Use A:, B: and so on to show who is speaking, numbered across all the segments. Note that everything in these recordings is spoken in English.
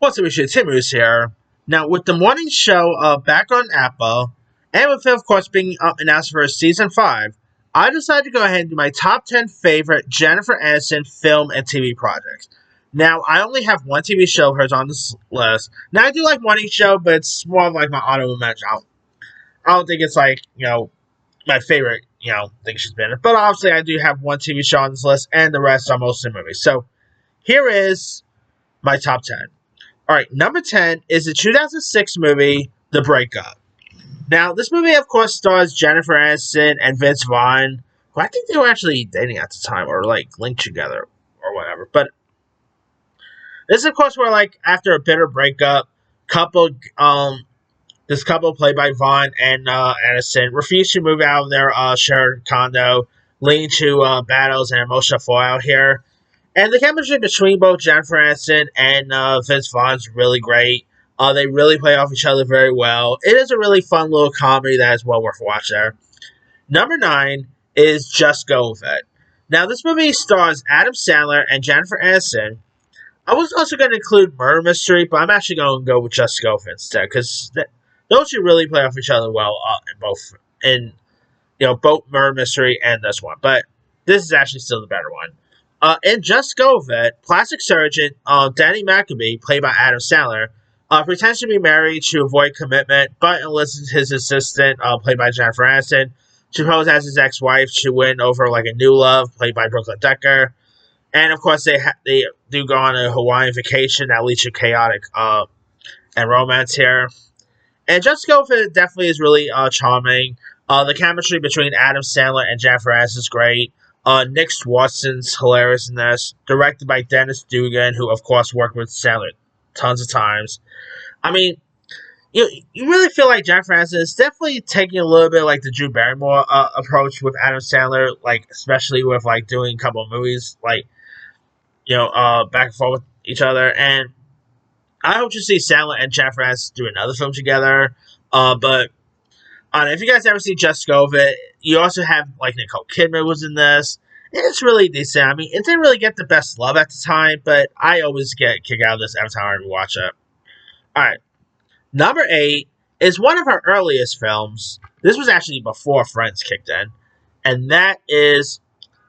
A: What's up, issue? Tim Moose here. Now, with the morning show back on Apple, and with it, of course, being announced for season 5, I decided to go ahead and do my top 10 favorite Jennifer Aniston film and TV projects. Now, I only have one TV show of hers on this list. Now, I do like Morning Show, but it's more of like my honorable mention. I don't think it's like, my favorite, thing she's been in. But obviously, I do have one TV show on this list, and the rest are mostly movies. So, here is my top 10. Alright, number 10 is the 2006 movie, The Breakup. Now, this movie, of course, stars Jennifer Aniston and Vince Vaughn, who I think they were actually dating at the time, or, linked together, or whatever. But this is, of course, where, after a bitter breakup, this couple, played by Vaughn and Aniston, refused to move out of their shared condo, leading to battles and emotional fallout here. And the chemistry between both Jennifer Aniston and Vince Vaughn is really great. They really play off each other very well. It is a really fun little comedy that is well worth watching there. Number 9 is Just Go With It. Now, this movie stars Adam Sandler and Jennifer Aniston. I was also going to include Murder Mystery, but I'm actually going to go with Just Go With It instead, because those two really play off each other well in both Murder Mystery and this one. But this is actually still the better one. In Just Go With It, plastic surgeon Danny McAbee, played by Adam Sandler, pretends to be married to avoid commitment, but enlists his assistant, played by Jennifer Aniston, to pose as his ex-wife to win over a new love, played by Brooklyn Decker. And of course, they do go on a Hawaiian vacation that leads to chaotic and romance here. And Just Go With It definitely is really charming. The chemistry between Adam Sandler and Jennifer Aniston is great. Nick Swartzen's hilarious in this. Directed by Dennis Dugan, who, of course, worked with Sandler tons of times. I mean, you really feel like Jennifer Aniston is definitely taking a little bit like the Drew Barrymore approach with Adam Sandler, especially with doing a couple of movies, back and forth with each other. And I hope to see Sandler and Jennifer Aniston do another film together. But if you guys ever see Just Go With It, you also have Nicole Kidman was in this. It's really decent. I mean, it didn't really get the best love at the time, but I always get a kick out of this every time I rewatch it. Alright. Number 8 is one of her earliest films. This was actually before Friends kicked in. And that is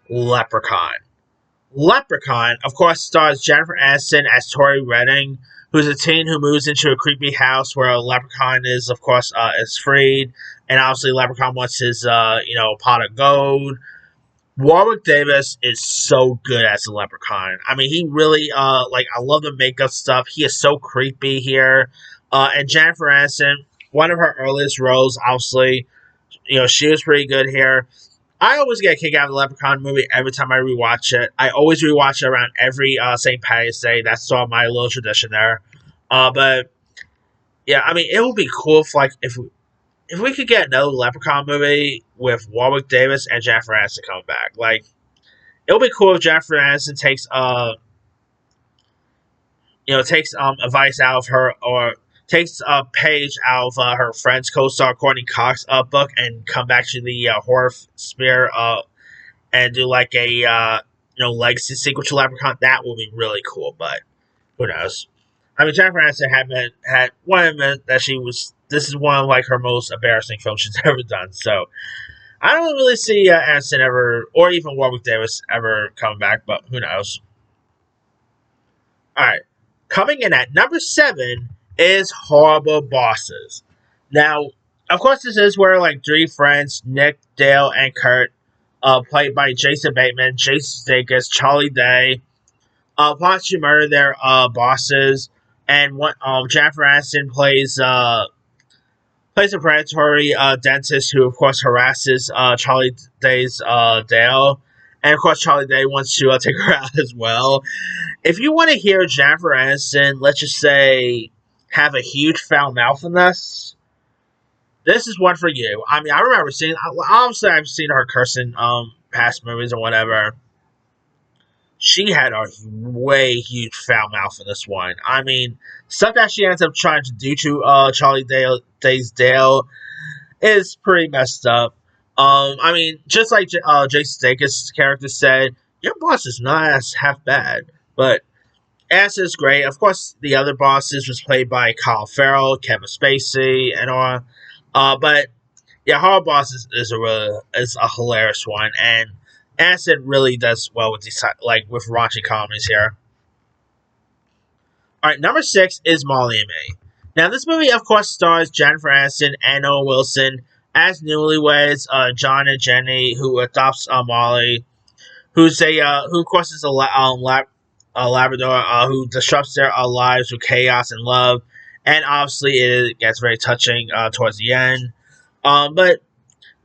A: Leprechaun. Leprechaun, of course, stars Jennifer Aniston as Tori Redding, who's a teen who moves into a creepy house where a leprechaun is, of course, is freed. And obviously, Leprechaun wants his, pot of gold. Warwick Davis is so good as a leprechaun. I mean, he really, I love the makeup stuff. He is so creepy here. And Jennifer Aniston, one of her earliest roles, obviously, she was pretty good here. I always get a kick out of the Leprechaun movie every time I rewatch it. I always rewatch it around every St. Patty's Day. That's sort of my little tradition there. But, yeah, I mean, it would be cool if we could get another Leprechaun movie with Warwick Davis and Jennifer Aniston coming back. It would be cool if Jennifer Aniston takes advice out of her, or takes a page out of her friend's co-star Courtney Cox book and come back to the horror sphere and do a legacy sequel to Leprechaun. That would be really cool, but who knows? I mean, Jennifer Aniston had one admit that this is one of her most embarrassing films she's ever done. So I don't really see Aniston ever, or even Warwick Davis ever coming back, but who knows? Alright. Coming in at number 7 is Horrible Bosses. Now, of course, this is where three friends, Nick, Dale, and Kurt, played by Jason Bateman, Jason Sudeikis, Charlie Day, plot to murder their bosses, and Jennifer Aniston plays a predatory dentist who, of course, harasses Charlie Day's Dale. And, of course, Charlie Day wants to take her out as well. If you want to hear Jennifer Aniston, let's just say, have a huge foul mouth in this is one for you. I mean, I remember obviously I've seen her curse in past movies or whatever. She had a way huge foul mouth in this one. I mean, stuff that she ends up trying to do to Charlie Day's Dale is pretty messed up. I mean, just like Jason Sudeikis' character said, your boss is not half bad. But Aniston is great. Of course, the other bosses was played by Colin Farrell, Kevin Spacey, and all. But yeah, Horror Boss is a hilarious one, and Aniston really does well with these with raunchy comedies here. All right, number 6 is Molly and Me. Now, this movie, of course, stars Jennifer Aniston and Owen Wilson as newlyweds, John and Jenny, who adopts Molly, who of course is a Labrador, who disrupts their lives with chaos and love, and obviously it gets very touching towards the end. But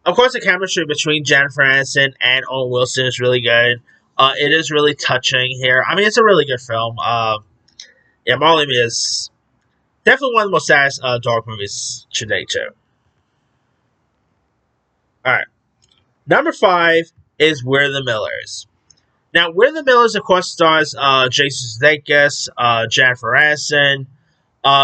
A: of course, the chemistry between Jennifer Aniston and Owen Wilson is really good. It is really touching here. I mean, it's a really good film. Yeah, Molly is definitely one of the most saddest dog movies to date, too. All right, number 5 is We're the Millers. Now, We're the Millers, of course, stars Jason Sudeikis, Jennifer Aniston.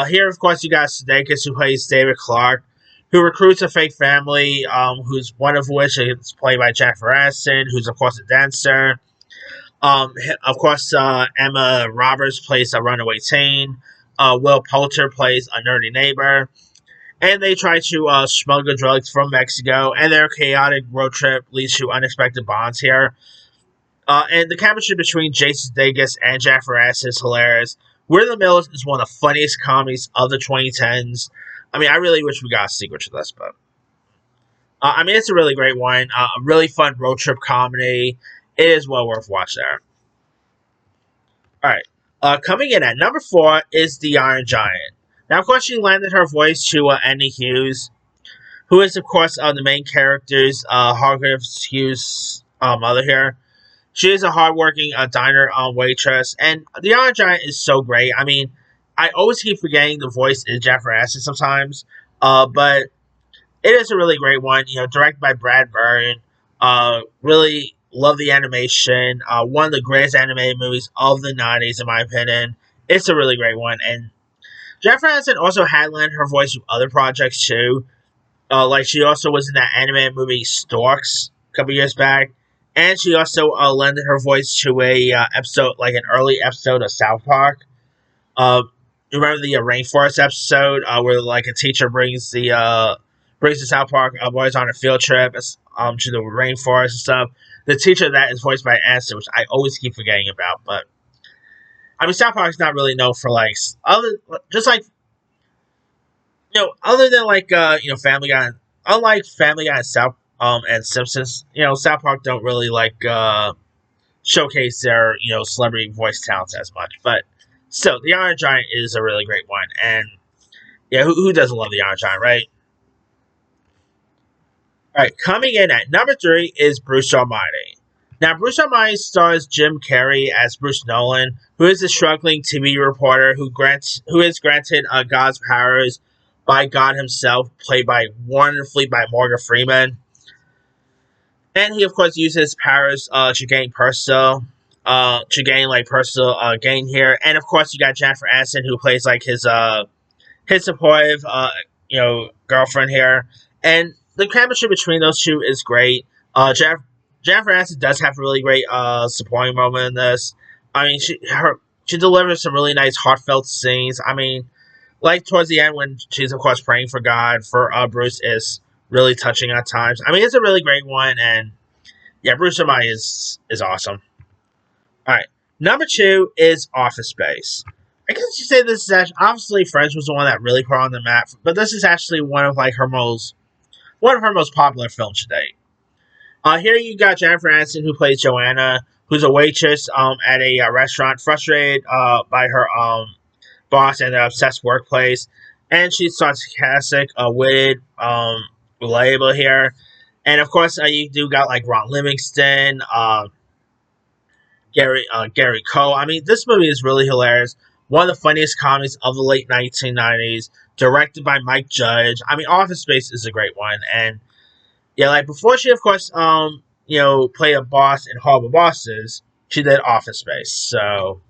A: Here, of course, you got Sudeikis, who plays David Clark, who recruits a fake family, who's one of which is played by Jennifer Aniston, who's, of course, a dancer. Of course, Emma Roberts plays a runaway teen. Will Poulter plays a nerdy neighbor. And they try to smuggle drugs from Mexico, and their chaotic road trip leads to unexpected bonds here. And the chemistry between Jason Sudeikis and Jennifer Aniston is hilarious. We're the Millers is one of the funniest comedies of the 2010s. I mean, I really wish we got a sequel to this, but I mean, it's a really great one. A really fun road trip comedy. It is well worth watching there. All right. Coming in at number 4 is The Iron Giant. Now, of course, she lended her voice to Andy Hughes, who is, of course, the main character's Hargreaves Hughes' mother here. She is a hardworking diner waitress, and The Iron Giant is so great. I mean, I always keep forgetting the voice is Jennifer Aniston sometimes, but it is a really great one. You know, directed by Brad Bird. Really love the animation. One of the greatest animated movies of the '90s, in my opinion. It's a really great one, and Jennifer Aniston also had lent her voice to other projects too. Like she also was in that animated movie Storks a couple years back, and she also lended her voice to a episode, like an early episode of South Park. Uh, you remember the rainforest episode where like a teacher brings the South Park boys on a field trip to the rainforest and stuff. The teacher of that is voiced by Aniston, which I always keep forgetting about. But I mean, South Park's not really known for like other just like other than like Family Guy. Unlike Family Guy and South and Simpsons, South Park don't really like showcase their celebrity voice talents as much. But still, the Iron Giant is a really great one, and yeah, who doesn't love the Iron Giant, right? All right, coming in at number 3 is Bruce Almighty. Now, Bruce Almighty stars Jim Carrey as Bruce Nolan, who is a struggling TV reporter who is granted God's powers by God himself, played by wonderfully by Morgan Freeman. And he, of course, uses his powers to gain personal gain here. And of course, you got Jennifer Aniston, who plays like his supportive girlfriend here, and the chemistry between those two is great. Jennifer Aniston does have a really great supporting moment in this. I mean, she delivers some really nice heartfelt scenes. I mean, like towards the end when she's of course praying for God for Bruce is really touching at times. I mean, it's a really great one, and yeah, Bruce Almighty is awesome. All right, number 2 is Office Space. I guess you say this is actually, obviously Friends was the one that really put her on the map, but this is actually one of her most popular films to date. Here you got Jennifer Aniston, who plays Joanna, who's a waitress at a restaurant, frustrated by her boss and the obsessed workplace, and she's sarcastic, witted, reliable here, and of course you do got like Ron Livingston, Gary Cole. I mean, this movie is really hilarious. One of the funniest comedies of the late 1990s, directed by Mike Judge. I mean, Office Space is a great one, and yeah, like before she, of course, played a boss in Horrible Bosses, she did Office Space. So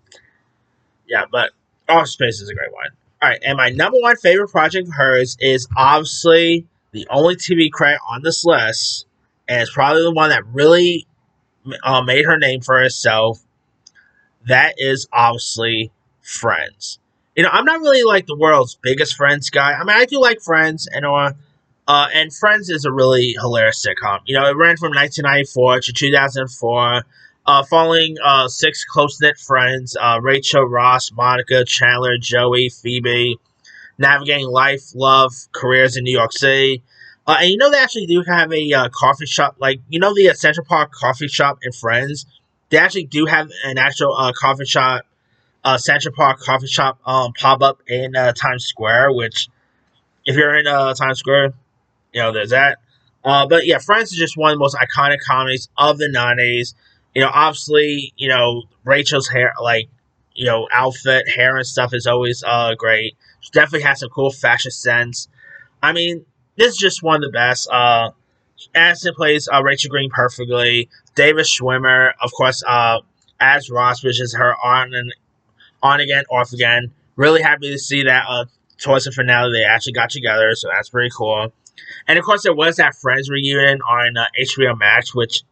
A: yeah, but Office Space is a great one. All right, and my number 1 favorite project of hers is obviously the only TV credit on this list, and it's probably the one that really made her name for herself. that is obviously Friends. I'm not really like the world's biggest Friends guy. I mean, I do like Friends, and Friends is a really hilarious sitcom. It ran from 1994 to 2004, following six close knit friends: Rachel, Ross, Monica, Chandler, Joey, Phoebe, navigating life, love, careers in New York City. And they actually do have a coffee shop, like the Central Park coffee shop in Friends. They actually do have an actual coffee shop, Central Park coffee shop, pop up in Times Square. Which, if you're in Times Square, there's that. But yeah, Friends is just one of the most iconic comedies of the '90s. Obviously, Rachel's hair, like, outfit, hair, and stuff is always great. She definitely has some cool fashion sense. I mean, this is just one of the best. Aniston plays Rachel Green perfectly. David Schwimmer, of course, as Ross, which is her on again, off again. Really happy to see that towards the finale they actually got together, so that's pretty cool. And of course, there was that Friends reunion on HBO Max, which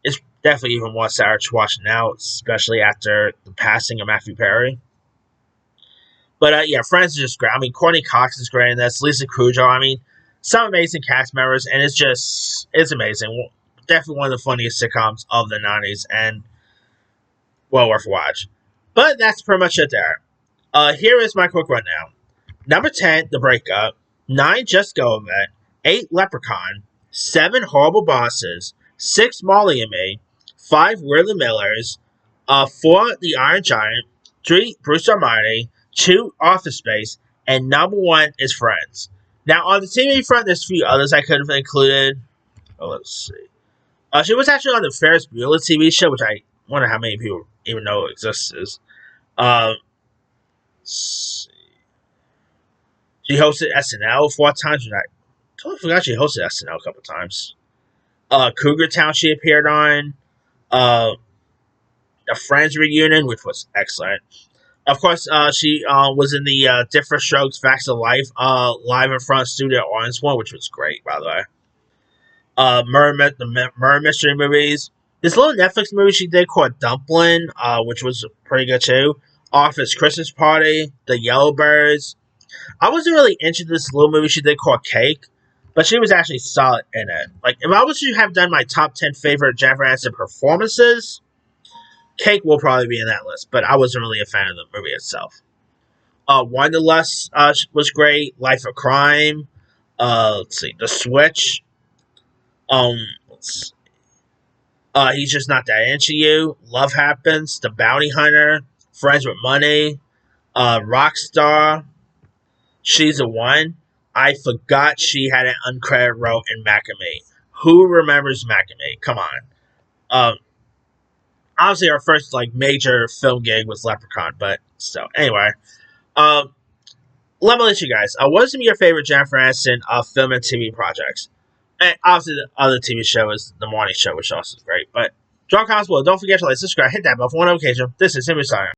A: is definitely even more sad to watch now, especially after the passing of Matthew Perry. But yeah, Friends is just great. I mean, Courtney Cox is great in this. Lisa Kudrow. I mean, some amazing cast members, and it's amazing. Definitely one of the funniest sitcoms of the '90s, and well worth a watch. But that's pretty much it there. Here is my quick rundown. Number 10, The Breakup. 9, Just Go With It. 8, Leprechaun. 7, Horrible Bosses. 6, Molly and Me. 5, We're the Millers. 4, The Iron Giant. 3, Bruce Almighty. 2, Office Space. And number 1 is Friends. Now, on the TV front, there's a few others I could have included. Oh, let's see. She was actually on the Ferris Bueller TV show, which I wonder how many people even know exists. She hosted SNL 4 times, and I totally forgot she hosted SNL a couple times. Cougar Town she appeared on. The Friends reunion, which was excellent. Of course, she was in the Different Strokes, Facts of Life, live in front of studio audience one, which was great, by the way. The Murder Mystery movies. This little Netflix movie she did called Dumpling, which was pretty good too. Office Christmas Party, The Yellowbirds. I wasn't really into this little movie she did called Cake, but she was actually solid in it. Like, if I was to have done my top 10 favorite Jennifer Aniston performances, Cake will probably be in that list, but I wasn't really a fan of the movie itself. Wanderlust was great. Life of Crime. Let's see. The Switch. Let's see. He's Just Not That Into You. Love Happens. The Bounty Hunter. Friends with Money. Rockstar. She's the One. I forgot she had an uncredited role in Macamee. Who remembers Macamee? Come on. Obviously, our first major film gig was Leprechaun, but still. Anyway, let me let you guys. What are some of your favorite Jennifer Aniston film and TV projects? And obviously, the other TV show is The Morning Show, which also is great. But drop comments below. Don't forget to like, subscribe, hit that bell for notification. This is Simon Steiner.